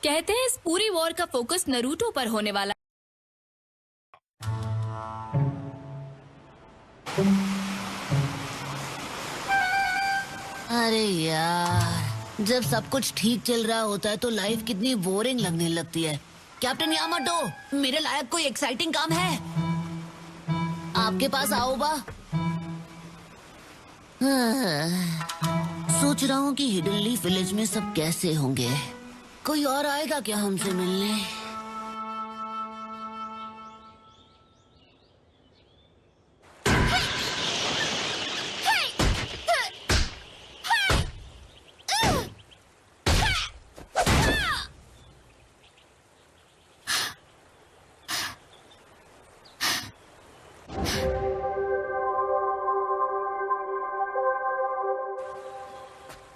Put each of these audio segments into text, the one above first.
कहते हैं इस पूरी वॉर का फोकस नारुतो पर होने वाला। अरे यार, जब सब कुछ ठीक चल रहा होता है तो लाइफ कितनी बोरिंग लगने लगती है। कैप्टन यामाटो, मेरे लायक कोई एक्साइटिंग काम है? आपके पास आओ बा। सोच रहा हूँ कि हिडन लीफ विलेज में सब कैसे होंगे। कोई और आएगा क्या हमसे मिलने?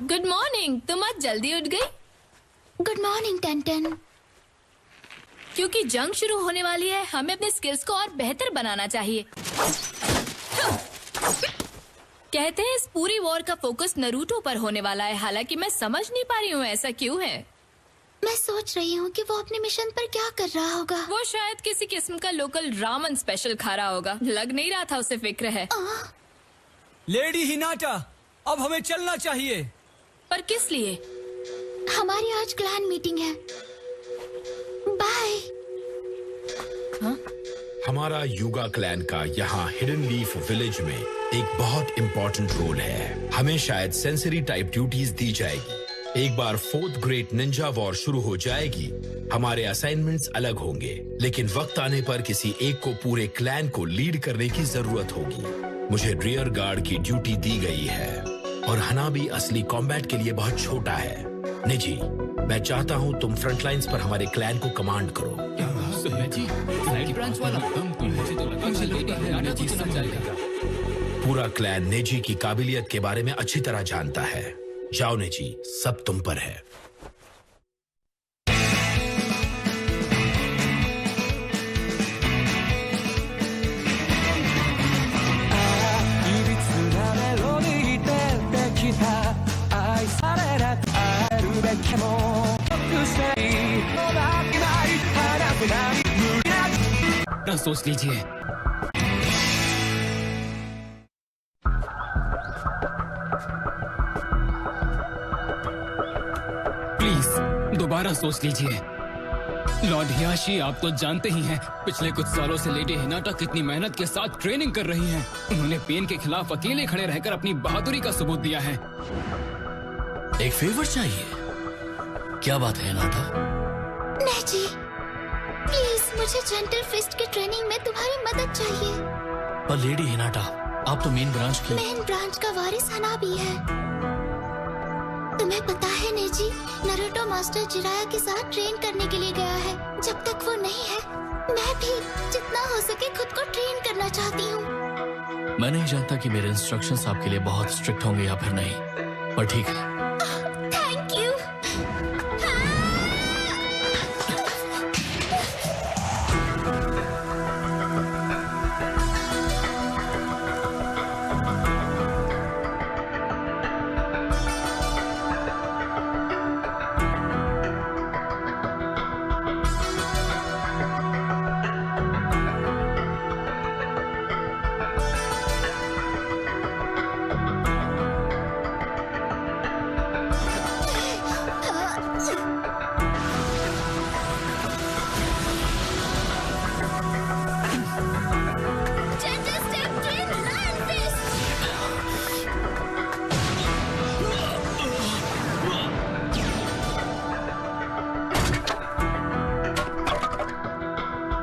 Good morning. तुम आज जल्दी उठ गई? Good morning Tenten. क्योंकि जंग शुरू होने वाली है, हमें अपने स्किल्स को और बेहतर बनाना चाहिए। कहते हैं इस पूरी वॉर का फोकस नारुतो पर होने वाला है। हालांकि मैं समझ नहीं पा रही हूँ ऐसा क्यों है। मैं सोच रही हूँ कि वो अपने मिशन पर क्या कर रहा होगा। वो शायद किसी किस्म का लोकल रामन स्पेशल खा रहा होगा। लग नहीं रहा था उसे फिक्र है। लेडी हिनाटा, अब हमें चलना चाहिए। पर किस लिए? हमारी आज क्लैन मीटिंग है। बाय। हमारा युगा क्लैन का यहाँ हिडन लीफ विलेज में एक बहुत इम्पोर्टेंट रोल है। हमें शायद सेंसरी टाइप ड्यूटीज दी जाएगी। एक बार 4th ग्रेट निंजा वॉर शुरू हो जाएगी, हमारे असाइनमेंट्स अलग होंगे, लेकिन वक्त आने पर किसी एक को पूरे क्लैन को लीड करने की जरूरत होगी। मुझे रियर गार्ड की ड्यूटी दी गई है और हनाबी असली कॉम्बैट के लिए बहुत छोटा है। निजी, मैं चाहता हूँ तुम फ्रंट लाइन्स पर हमारे क्लैन को कमांड करो। पूरा क्लैन नेजी की काबिलियत के बारे में अच्छी तरह जानता है। जाओ नेजी, सब तुम पर है। सोच लीजिए। प्लीज दोबारा सोच लीजिए। लॉर्ड हियाशी, आप तो जानते ही हैं पिछले कुछ सालों से लेडी हिनाटा कितनी मेहनत के साथ ट्रेनिंग कर रही हैं। उन्होंने पेन के खिलाफ अकेले खड़े रहकर अपनी बहादुरी का सबूत दिया है। एक फेवर चाहिए? क्या बात है हिनाटा? नेजी, प्लीज मुझे जेंटल फिस्ट की ट्रेनिंग में तुम्हारी मदद चाहिए। पर लेडी हिनाटा, आप तो मेन ब्रांच का वारिस हनाबी है। तुम्हें पता है नेजी, नारुतो मास्टर जिराया के साथ ट्रेन करने के लिए गया है। जब तक वो नहीं है, मैं भी जितना हो सके खुद को ट्रेन करना चाहती हूँ। मैं नहीं जानता कि मेरे इंस्ट्रक्शंस आपके लिए बहुत स्ट्रिक्ट होंगे या फिर नहीं, पर ठीक है। Thank you.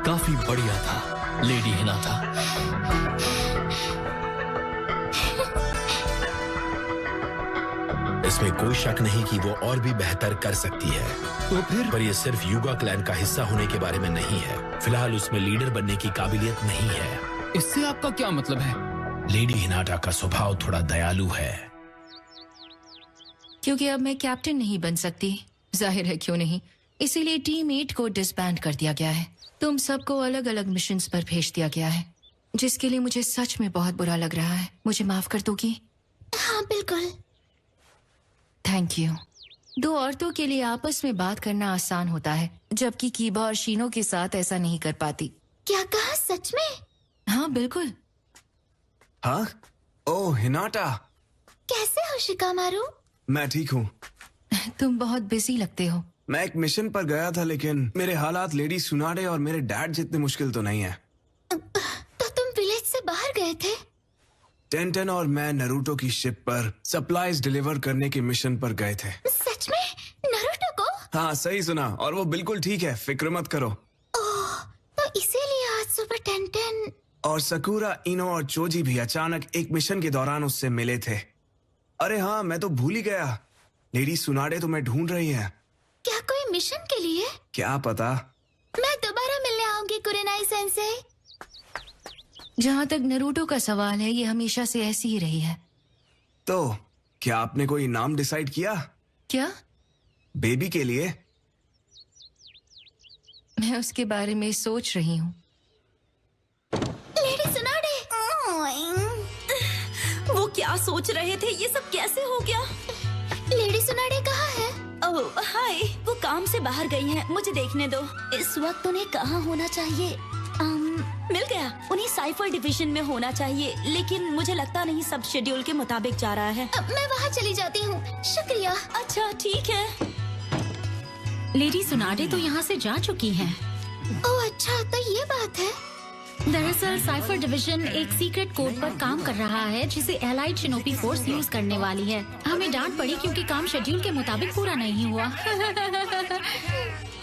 काफी बढ़िया था लेडी हिनाटा। इसमें कोई शक नहीं कि वो और भी बेहतर कर सकती है। तो फिर? पर ये सिर्फ युगा क्लैन का हिस्सा होने के बारे में नहीं है। फिलहाल उसमें लीडर बनने की काबिलियत नहीं है। इससे आपका क्या मतलब है? लेडी हिनाटा का स्वभाव थोड़ा दयालु है। क्योंकि अब मैं कैप्टन नहीं बन सकती, जाहिर है क्यों नहीं, इसीलिए टीम 8 को डिसबैंड कर दिया गया है। तुम सबको अलग अलग मिशंस पर भेज दिया गया है, जिसके लिए मुझे सच में बहुत बुरा लग रहा है। मुझे माफ कर दोगी? हाँ बिल्कुल। Thank you. दो औरतों के लिए आपस में बात करना आसान होता है, जबकि कीबा और शीनो के साथ ऐसा नहीं कर पाती। क्या कहा, सच में? हाँ बिल्कुल। हाँ? ओह हिनाटा, कैसे हो शिकामारू? मैं ठीक हूँ। तुम बहुत बिजी लगते हो। मैं एक मिशन पर गया था, लेकिन मेरे हालात लेडी सुनाडे और मेरे डैड जितने मुश्किल तो नहीं है। तो तुम विलेज से बाहर गए थे? टेंटेन और मैं नरूटो की शिप पर सप्लाईज डिलीवर करने के मिशन पर गए थे। सच में? नरूटो को? हाँ सही सुना, और वो बिल्कुल ठीक है, फिक्र मत करो। ओह, तो इसीलिए आज सुबह टेंटेन और सकूरा, इनो और चोजी भी अचानक एक मिशन के दौरान उससे मिले थे। अरे हाँ, मैं तो भूल ही गया, लेडी सुनाडे तुम्हें ढूंढ रही है। क्या कोई मिशन के लिए? क्या पता। मैं दोबारा मिलने आऊंगी कुरेनाई सेंसे। जहाँ तक नरूटो का सवाल है, ये हमेशा से ऐसी ही रही है। तो क्या आपने कोई नाम डिसाइड किया? क्या? बेबी के लिए? मैं उसके बारे में सोच रही हूँ। लेडी सुनाडे। वो क्या सोच रहे थे? ये सब कैसे हो गया? लेडी सुनाडे कहाँ है? ओह हाय, वो काम से बाहर गई हैं, मुझे देखने दो। इस वक्त उन्हें कहाँ होना चाहिए? मिल गया, उन्हें साइफर डिवीजन में होना चाहिए, लेकिन मुझे लगता नहीं सब शेड्यूल के मुताबिक जा रहा है। मैं वहाँ चली जाती हूँ, शुक्रिया। अच्छा ठीक है। लेडी सुनाडे तो यहाँ से जा चुकी हैं। ओह अच्छा, तो ये बात है। दरअसल साइफर डिवीजन एक सीक्रेट कोड पर काम कर रहा है, जिसे एलाइड शिनोबी फोर्स यूज करने वाली है। हमें डांट पड़ी क्योंकि काम शेड्यूल के मुताबिक पूरा नहीं हुआ।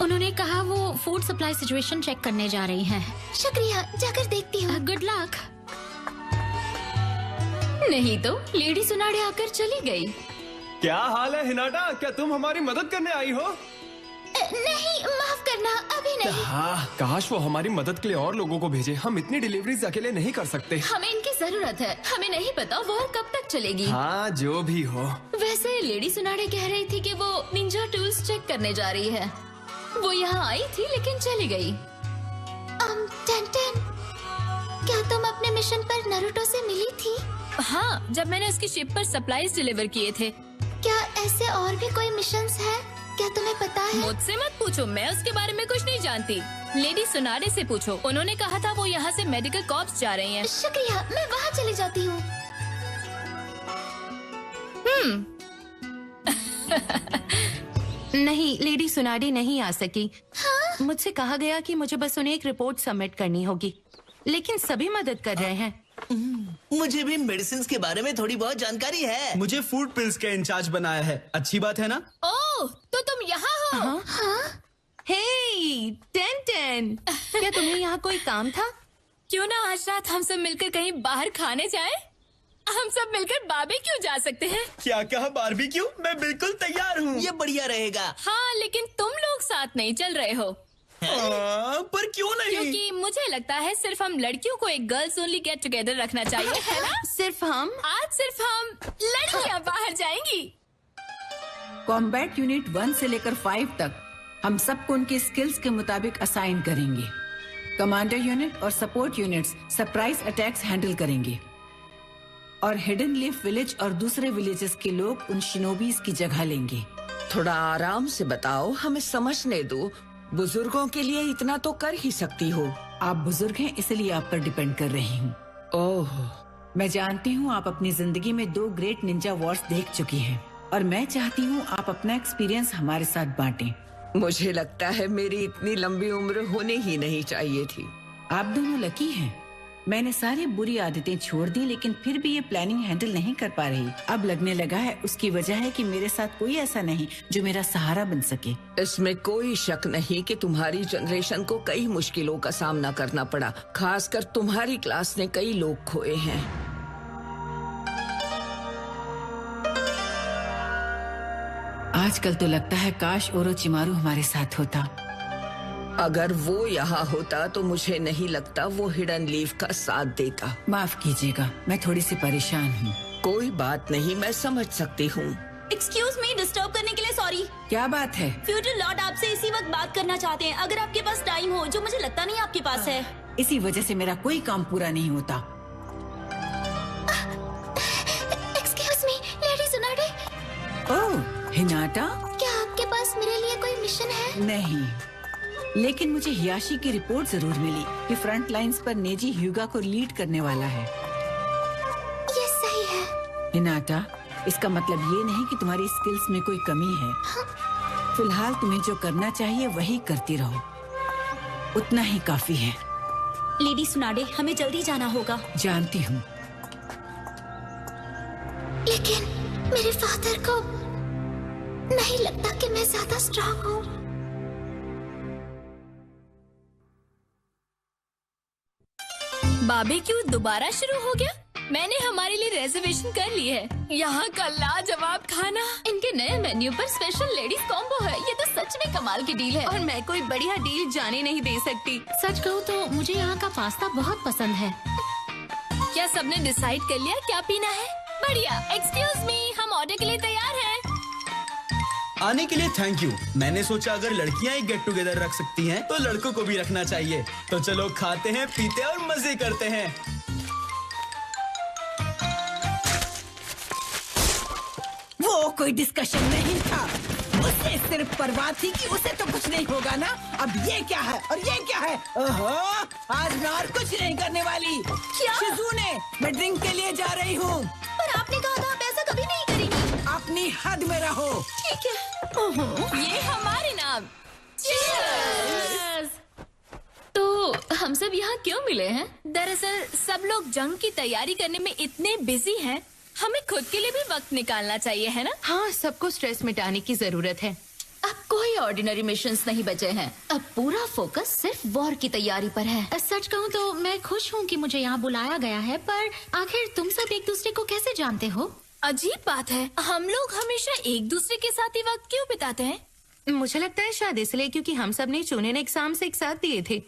उन्होंने कहा वो फूड सप्लाई सिचुएशन चेक करने जा रही हैं। शुक्रिया, जाकर देखती हूँ। Good luck. नहीं तो लेडी सुनाडे आकर चली गई। क्या हाल है हिनाटा? क्या तुम हमारी मदद करने आई हो? नहीं, माफ करना, अभी नहीं। हाँ, काश वो हमारी मदद के लिए और लोगों को भेजे। हम इतनी डिलीवरीज अकेले नहीं कर सकते। हमें इनकी जरूरत है। हमें नहीं पता वो कब तक चलेगी। हाँ जो भी हो। वैसे लेडी सुनाडे कह रही थी कि वो निंजा टूल्स चेक करने जा रही है। वो यहाँ आई थी लेकिन चली गई। टेंटेन, क्या तुम अपने मिशन पर नरूटो से मिली थी? हाँ, जब मैंने उसकी शिप पर सप्लाईज डिलीवर किए थे। क्या ऐसे और भी कोई मिशंस हैं? क्या तुम्हें पता है? मुझसे मत पूछो, मैं उसके बारे में कुछ नहीं जानती। लेडी सुनाडे से पूछो, उन्होंने कहा था वो यहाँ से मेडिकल कॉर्प्स जा रही हैं। शुक्रिया, मैं वहाँ चली जाती हूँ। नहीं, लेडी सुनाडे नहीं आ सकी। हाँ? मुझसे कहा गया कि मुझे बस उन्हें एक रिपोर्ट सबमिट करनी होगी, लेकिन सभी मदद कर रहे हैं। मुझे भी मेडिसिन के बारे में थोड़ी बहुत जानकारी है। मुझे फूड पिल्स का इंचार्ज बनाया है। अच्छी बात है ना? ओह, तो तुम यहाँ हो? हाँ? हे टेंटेन, क्या तुम्हें यहाँ कोई काम था? क्यों ना आज रात हम सब मिलकर कहीं बाहर खाने जाएं? हम सब मिलकर बारबेक्यू जा सकते हैं। क्या कहा, बारबेक्यू? मैं बिल्कुल तैयार हूँ। ये बढ़िया रहेगा। हाँ, लेकिन तुम लोग साथ नहीं चल रहे हो। पर क्यों नहीं? क्योंकि मुझे लगता है सिर्फ हम लड़कियों को एक गर्ल्स ओनली गेट टुगेदर रखना चाहिए, है ना? सिर्फ हम? आज सिर्फ हम लड़कियाँ बाहर जाएंगी। कॉम्बैट यूनिट 1 से लेकर 5 तक हम सबको उनके स्किल्स के मुताबिक असाइन करेंगे। कमांडर यूनिट और support units surprise attacks handle करेंगे, और हिडन लीफ विलेज और दूसरे विलेजेस के लोग उन शिनोबीज की जगह लेंगे। थोड़ा आराम से बताओ, हमें समझने दो। बुजुर्गों के लिए इतना तो कर ही सकती हो। आप बुजुर्ग हैं, इसलिए आप पर डिपेंड कर रही हूँ। ओह, मैं जानती हूँ आप अपनी जिंदगी में 2 ग्रेट निंजा वॉर्स देख चुकी हैं, और मैं चाहती हूँ आप अपना एक्सपीरियंस हमारे साथ बांटें। मुझे लगता है मेरी इतनी लंबी उम्र होने ही नहीं चाहिए थी। आप दोनों लकी हैं। मैंने सारी बुरी आदतें छोड़ दी, लेकिन फिर भी ये प्लानिंग हैंडल नहीं कर पा रही। अब लगने लगा है उसकी वजह है कि मेरे साथ कोई ऐसा नहीं जो मेरा सहारा बन सके। इसमें कोई शक नहीं कि तुम्हारी जनरेशन को कई मुश्किलों का सामना करना पड़ा। खासकर तुम्हारी क्लास ने कई लोग खोए हैं। आजकल तो लगता है काश ओरोचिमारू हमारे साथ होता। अगर वो यहाँ होता तो मुझे नहीं लगता वो हिडन लीफ का साथ देता। माफ कीजिएगा, मैं थोड़ी सी परेशान हूँ। कोई बात नहीं, मैं समझ सकती हूँ। एक्सक्यूज मी, डिस्टर्ब करने के लिए सॉरी। क्या बात है? फ्यूचर लॉर्ड आपसे इसी वक्त बात करना चाहते हैं, अगर आपके पास टाइम हो, जो मुझे लगता नहीं आपके पास है। इसी वजह से मेरा कोई काम पूरा नहीं होता। Excuse me, lady Tsunade. Oh Hinata, क्या मिशन है? नहीं, लेकिन मुझे हियाशी की रिपोर्ट जरूर मिली कि फ्रंट लाइंस पर नेजी ह्यूगा को लीड करने वाला है। ये सही है। हिनाटा, इसका मतलब ये नहीं कि तुम्हारी स्किल्स में कोई कमी है। फिलहाल तुम्हें जो करना चाहिए वही करती रहो, उतना ही काफी है। लेडी सुनाडे, हमें जल्दी जाना होगा। जानती हूँ, लेकिन मेरे फादर को नहीं लगता कि मैं ज्यादा स्ट्रांग हूँ। बारबेक्यू दोबारा शुरू हो गया? मैंने हमारे लिए रिजर्वेशन कर ली है। यहाँ का लाजवाब खाना, इनके नए मेन्यू पर स्पेशल लेडीज कॉम्बो है। ये तो सच में कमाल की डील है। और मैं कोई बढ़िया डील जाने नहीं दे सकती। सच कहूँ तो मुझे यहाँ का पास्ता बहुत पसंद है। क्या सबने डिसाइड कर लिया क्या पीना है? बढ़िया। एक्सक्यूज मी, हम ऑर्डर के लिए तैयार हैं। आने के लिए थैंक यू। मैंने सोचा अगर लड़कियां एक गेट टुगेदर रख सकती हैं, तो लड़कों को भी रखना चाहिए। तो चलो खाते हैं, पीते हैं और मजे करते हैं। वो कोई डिस्कशन नहीं था। उसे सिर्फ परवाह थी कि उसे तो कुछ नहीं होगा ना। अब ये क्या है और ये क्या है? ओहो, आज मैं और कुछ नहीं करने वाली। क्या? शिज़ुने, मैं ड्रिंक के लिए जा रही हूँ। पर आपने कहा था आप ऐसा कभी नहीं करेंगी। अपनी हद में रहो। ठीक है। ये हमारे नाम। Cheers! तो हम सब यहाँ क्यों मिले हैं? दरअसल सब लोग जंग की तैयारी करने में इतने बिजी हैं, हमें खुद के लिए भी वक्त निकालना चाहिए, है ना? हाँ, सबको स्ट्रेस मिटाने की जरूरत है। अब कोई ऑर्डिनरी मिशंस नहीं बचे हैं। अब पूरा फोकस सिर्फ वॉर की तैयारी पर है। सच कहूँ तो मैं खुश हूँ कि मुझे यहाँ बुलाया गया है, पर आखिर तुम सब एक दूसरे को कैसे जानते हो? अजीब बात है, हम लोग हमेशा एक दूसरे के साथ ही वक्त क्यों बिताते हैं? मुझे लगता है शायद इसलिए क्योंकि हम सब ने चुने एग्जाम से एक साथ दिए थे।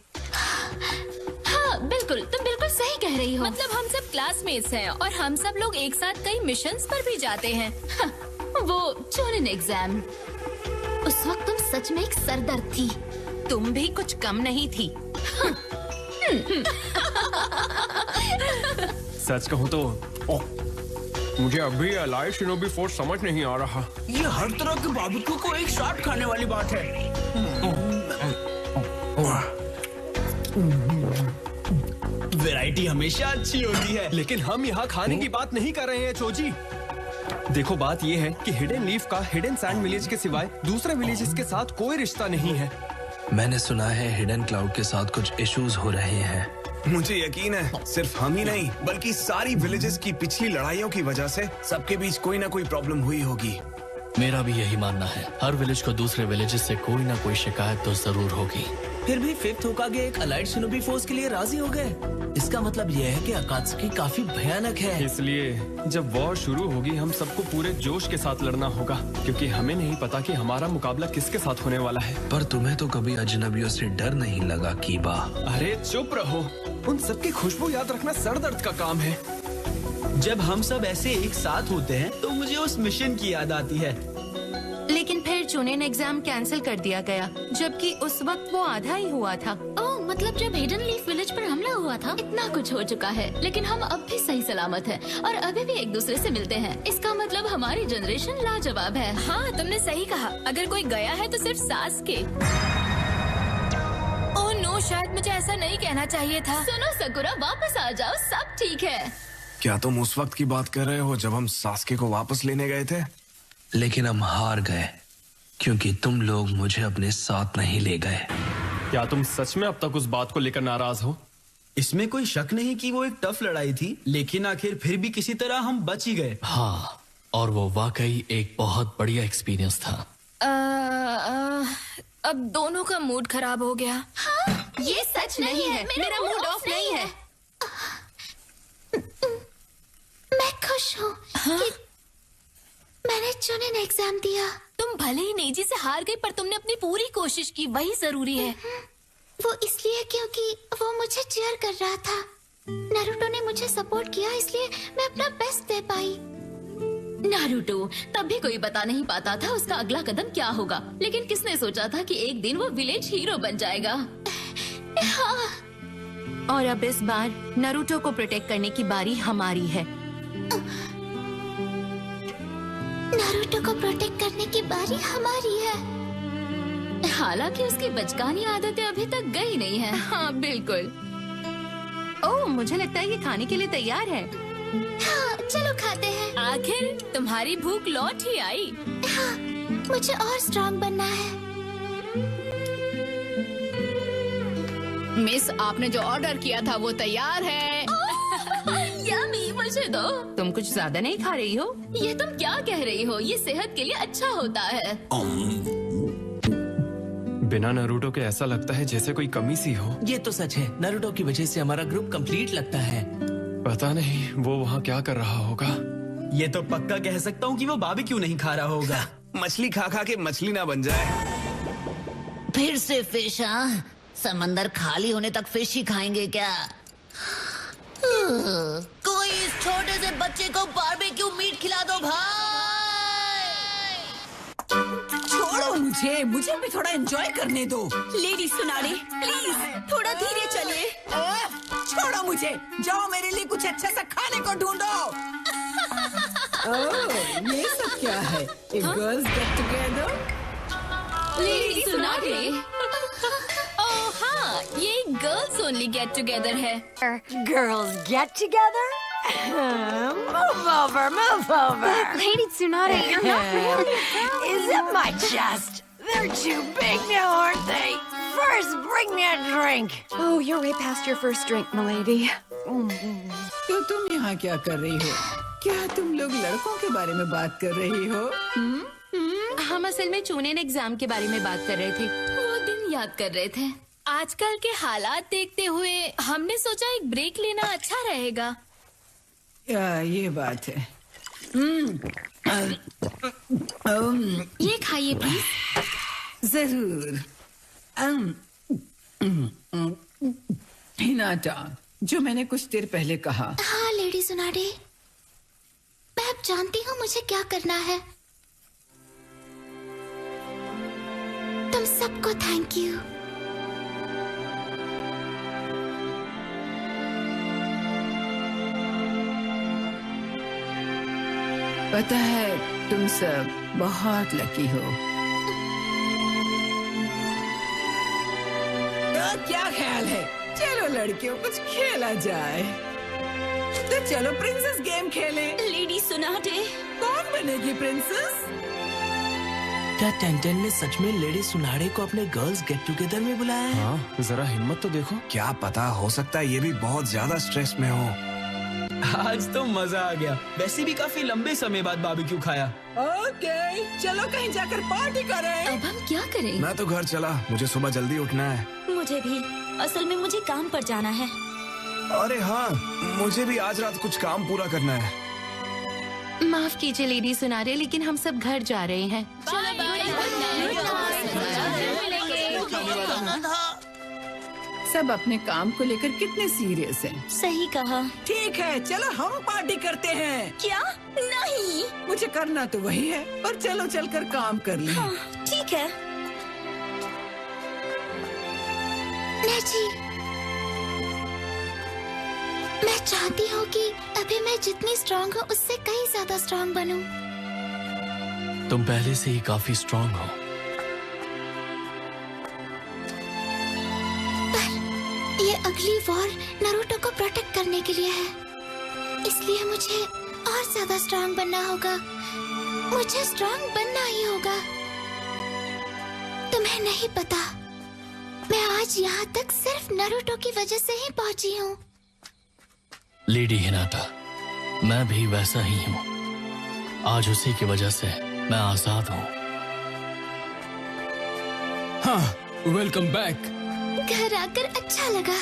हाँ बिल्कुल, तुम बिल्कुल सही कह रही हो। मतलब हम सब क्लासमेट्स हैं और हम सब लोग एक साथ कई मिशंस पर भी जाते हैं। हाँ, वो चुनिन एग्जाम, उस वक्त तुम सच में एक सरदर्द थी। तुम भी कुछ कम नहीं थी। सच कहूँ तो मुझे अभी एलाइड शिनोबी फोर्स समझ नहीं आ रहा। ये हर तरह के बारबेक्यू को एक साथ खाने वाली बात है। वैरायटी हमेशा अच्छी होती है। लेकिन हम यहाँ खाने की बात नहीं कर रहे हैं चोजी। देखो, बात ये है कि हिडन लीफ का हिडन सैंड विलेज के सिवाय दूसरे विलेजेस के साथ कोई रिश्ता नहीं है। मैंने सुना है हिडन क्लाउड के साथ कुछ इश्यूज हो रहे हैं। मुझे यकीन है सिर्फ हम ही नहीं बल्कि सारी विलेजेस की पिछली लड़ाइयों की वजह से सबके बीच कोई ना कोई प्रॉब्लम हुई होगी। मेरा भी यही मानना है। हर विलेज को दूसरे विलेजेस से कोई ना कोई शिकायत तो जरूर होगी। फिर भी फिफ्थ होकागे एक अलाइड शिनोबी फोर्स के लिए राजी हो गए। इसका मतलब यह है कि अकात्सुकी काफी भयानक है। इसलिए जब वॉर शुरू होगी हम सबको पूरे जोश के साथ लड़ना होगा, क्योंकि हमें नहीं पता कि हमारा मुकाबला किसके साथ होने वाला है। पर तुम्हें तो कभी अजनबियों से डर नहीं लगा कीबा? अरे चुप रहो, उन सबकी खुशबू याद रखना सर दर्द का काम है। जब हम सब ऐसे एक साथ होते हैं तो मुझे उस मिशन की याद आती है। लेकिन फिर चुनेन एग्जाम कैंसिल कर दिया गया, जबकि उस वक्त वो आधा ही हुआ था। ओह, मतलब जब हिडन लीफ विलेज पर हमला हुआ था। इतना कुछ हो चुका है, लेकिन हम अब भी सही सलामत हैं और अभी भी एक दूसरे से मिलते हैं। इसका मतलब हमारी जनरेशन लाजवाब है। हाँ, तुमने सही कहा। अगर कोई गया है तो सिर्फ सास के। ओह नो, शायद मुझे ऐसा नहीं कहना चाहिए था। सुनो सकुरा, वापस आ जाओ, सब ठीक है। क्या तुम उस वक्त की बात कर रहे हो जब हम सास्के को वापस लेने गए थे? लेकिन हम हार गए क्योंकि तुम लोग मुझे अपने साथ नहीं ले गए। क्या तुम सच में अब तक उस बात को लेकर नाराज हो? इसमें कोई शक नहीं कि वो एक टफ लड़ाई थी, लेकिन आखिर फिर भी किसी तरह हम बच ही गए। हाँ, और वो वाकई एक बहुत बढ़िया एक्सपीरियंस था। अब दोनों का मूड खराब हो गया। हाँ, ये सच नहीं है। मेरा मूड ऑफ नहीं है। मैं खुश हूँ कि मैंने चुनिन एग्जाम दिया। तुम भले ही नेजी से हार गई, पर तुमने अपनी पूरी कोशिश की, वही जरूरी है। वो इसलिए क्योंकि वो मुझे चीयर कर रहा था। नारुतो ने मुझे सपोर्ट किया, इसलिए मैं अपना बेस्ट दे पाई। नारुतो, तब भी कोई बता नहीं पाता था उसका अगला कदम क्या होगा, लेकिन किसने सोचा था कि एक दिन वो विलेज हीरो बन जाएगा। हाँ। और अब इस बार नारुतो को प्रोटेक्ट करने की बारी हमारी है। नारुतो को प्रोटेक्ट करने की बारी हमारी है। हालांकि उसकी बचकानी आदतें अभी तक गई नहीं है। हाँ बिल्कुल। ओह, मुझे लगता है ये खाने के लिए तैयार है। हाँ, चलो खाते हैं। आखिर तुम्हारी भूख लौट ही आई। हाँ, मुझे और स्ट्रांग बनना है। मिस, आपने जो ऑर्डर किया था वो तैयार है। यम्मी, मुझे दो। तुम कुछ ज्यादा नहीं खा रही हो? ये तुम क्या कह रही हो? ये सेहत के लिए अच्छा होता है। बिना नारुतो के ऐसा लगता है जैसे कोई कमी सी हो। ये तो सच है, नारुतो की वजह से हमारा ग्रुप कंप्लीट लगता है। पता नहीं वो वहाँ क्या कर रहा होगा। ये तो पक्का कह सकता हूँ कि वो बारबेक्यू नहीं खा रहा होगा। मछली खा खा के मछली ना बन जाए। फिर से फिश? हाँ, समंदर खाली होने तक फिश ही खाएंगे क्या? कोई इस छोटे से बच्चे को बारबेक्यू मीट खिला दो भाई। छोड़ो मुझे भी थोड़ा एंजॉय करने दो। लेडी सुनारे, प्लीज थोड़ा धीरे चलिए। छोड़ो मुझे, जाओ मेरे लिए कुछ अच्छा सा खाने को ढूंढो। ओह, ये सब क्या है? एक गर्ल्स गेट टुगेदर? लेडी सुनारे। ओह हाँ, ये गर्ल्स ओनली गेट टुगेदर है। Girls get together? Move over. Lady Tsunade, you're not really. Is it my chest? They're too big now, aren't they? First, bring me a drink. Oh, you're way past your first drink, milady. तो तुम यहाँ क्या कर रही हो? क्या तुम लोग लड़कों के बारे में बात कर रही हो? हम असल में चूनेन एग्जाम के बारे में बात कर रहे थे। वो दिन याद कर रहे थे। आजकल के हालात देखते हुए हमने सोचा एक ब्रेक लेना अच्छा रहेगा। ये बात है। ये खाइए प्लीज। जरूर। हिनाटा, जो मैंने कुछ देर पहले कहा। हाँ लेडी सुनाडे, मैं अब जानती हूँ मुझे क्या करना है। तुम सबको थैंक यू। पता है तुम सब बहुत लकी हो। तो क्या ख्याल है, चलो लड़कियों कुछ खेला जाए। तो चलो प्रिंसेस गेम खेलें। लेडी सुनाटे, कौन बनेगी प्रिंसेस? क्या टेंटेन ने सच में लेडी सुनाड़े को अपने गर्ल्स गेट टुगेदर में बुलाया है? हाँ, जरा हिम्मत तो देखो। क्या पता, हो सकता है ये भी बहुत ज्यादा स्ट्रेस में हो। आज तो मजा आ गया। वैसे भी काफी लंबे समय बाद बारबेक्यू खाया। ओके, चलो कहीं जाकर पार्टी करें। अब हम क्या करें? मैं तो घर चला, मुझे सुबह जल्दी उठना है। मुझे भी। असल में मुझे काम पर जाना है। अरे हाँ, मुझे भी आज रात कुछ काम पूरा करना है। माफ कीजिए लेडी सुनारे, लेकिन हम सब घर जा रहे हैं। सब अपने काम को लेकर कितने सीरियस हैं। सही कहा। ठीक है, चलो हम पार्टी करते हैं। क्या? नहीं, मुझे करना तो वही है, पर चलो चलकर काम कर लें। हाँ, ठीक है। जी, मैं चाहती हूँ कि अभी मैं जितनी स्ट्रांग हूँ उससे कहीं ज्यादा स्ट्रांग बनूं। तुम पहले से ही काफी स्ट्रांग हो। पर ये अगली वॉर नारुतो को प्रोटेक्ट करने के लिए है, इसलिए मुझे और ज्यादा स्ट्रांग बनना होगा। मुझे स्ट्रांग बनना ही होगा। तुम्हें नहीं पता, मैं आज यहाँ तक सिर्फ नारुतो की वजह से ही पहुंची हूँ। लेडी हिनाटा, मैं भी वैसा ही हूँ। आज उसी की वजह से मैं आजाद हूँ। हाँ, वेलकम बैक। घर आकर अच्छा लगा।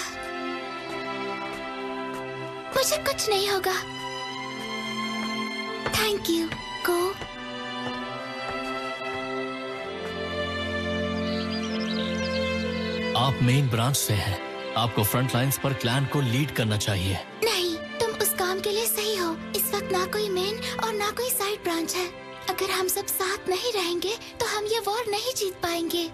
मुझे कुछ नहीं होगा। Thank you. को आप मेन ब्रांच से हैं। आपको फ्रंट लाइंस पर क्लैन को लीड करना चाहिए। नहीं, तुम उस काम के लिए सही हो। इस वक्त ना कोई मेन और ना कोई साइड ब्रांच है। अगर हम सब साथ नहीं रहेंगे तो हम ये वॉर नहीं जीत पाएंगे।